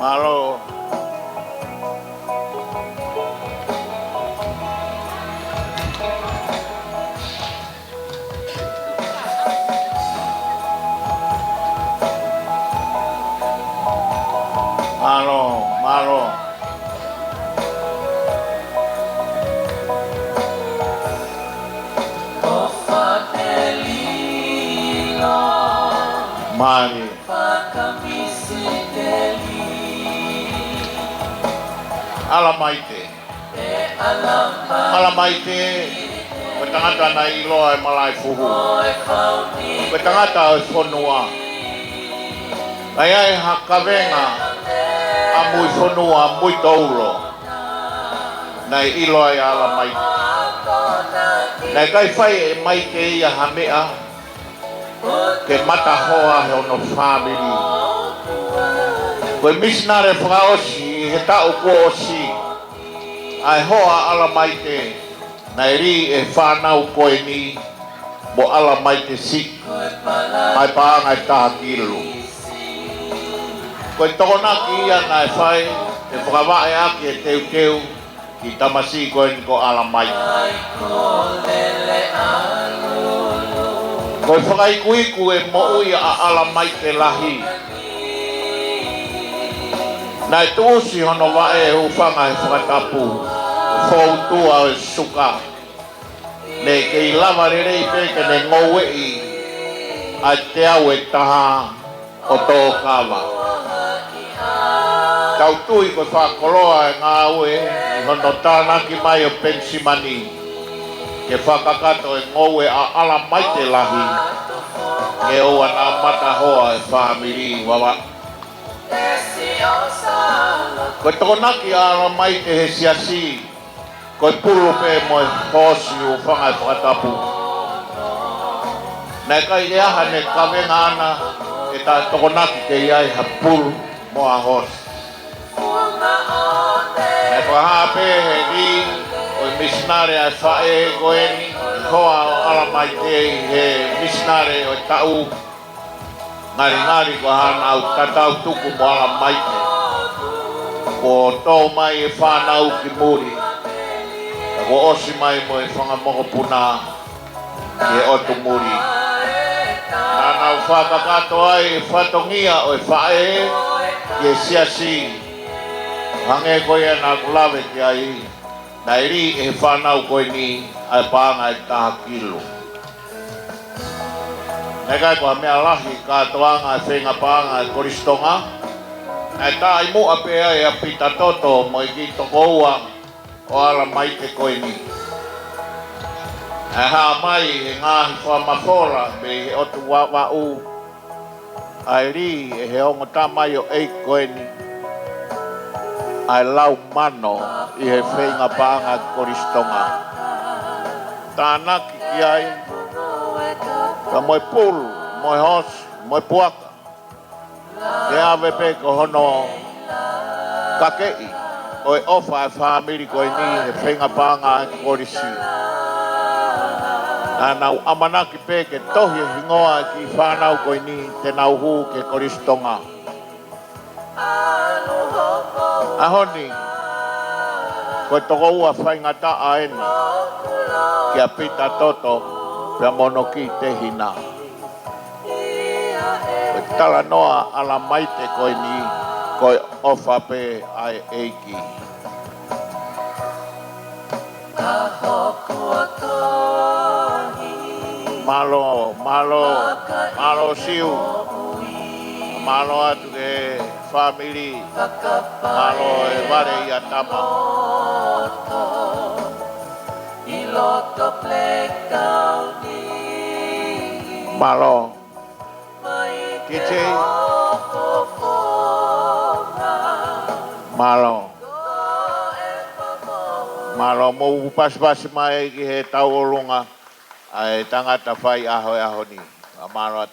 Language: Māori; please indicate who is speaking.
Speaker 1: Malo. Malo. Mali. Alamaite. Alamaite. Betangata na ilo ay malay fuhu. Betangata ay fonua. Kaya ay hakavenga amoy fonua muy doulo. Na ilo ay alamaite. Na kay fai maite ya hamea. Ke mata hoa he ono family. Koe misnare whaosi he tau kuosi. Ai hoa alamaite. Nai ri e whanau koe ni. Mo alamaite sik. Ai paangai taha kilu. Koe tokonaki ia nai whai. E whakawae aki e teu. Ki tamasi koe ni ko alamaite. Koe whakaikuiku e mo'ui a alamaite lahi. Nai tuusi hono wae e ufanga e whakatapu. Whautua e suka. Ne kei lava rerei peke ne ngowe i. A te au e taha o tō kawa. Kau tui koe whakoloa e ngā ue. I hono tānaki mai o pensimani. Ke whakakato e ngowe a alamaite lahi. Ke oa nā mata hoa e whamiri wawa. Koe tokonaki a alamaite he siasi. Koe pulu pe moe hosi u whangai whakatapu. Nei kai e aha ne kawenga ana. E tā tokonaki ke iai ha pulu moa hosi. Nei whahape he ni. Koe misnare a whae koe ni. Hoa o alamaite he misnare o tau. Ngari ko hana au tatau tuku mo alamaite. Ko tō mai e whanau ki muri. Ko osi mai mo e whangamoko puna ki e otu muri. Nana u whakakato ai e whatongia o e whae ki e siasi. Hange koe ana kulawe ki ai. Nai ri e whanau koe ni ai pānga e taha kilo. Nei kai koha mea lahi kātoanga e whenga pānga e koristonga. Nei tā i mua pēa e a pita toto mo i ki toko ua o alamaite koe ni. E haa mai e ngāhi wha mawhora me he otu wau. Ai ri e he ongo tā mai o ei koe ni. Ai lau mano i he whenga pānga koristonga. Tānaki ki ai. Ka moe pulu, moe hosi, moe puaka. Ke awe pe ko hono kakei. Oi ofa e whamiri koe ni he whenga pānga e korisi. Nau amanaki pe ke tohi e hingoa ki whanau koe ni te nau hu ke koristonga. Ahoni, koe toko ua whaingata aeni. Kia pita toto, pia mono ki te hina. Koe tala noa alamaite koe ni, koe ofa pe ai eiki. Malo siu. Malo atu ke family. Malo e ware i atama. Malo. Kiche. Malo mo pas mai ki he tau olunga. Ai tangata whai aho ni. Malo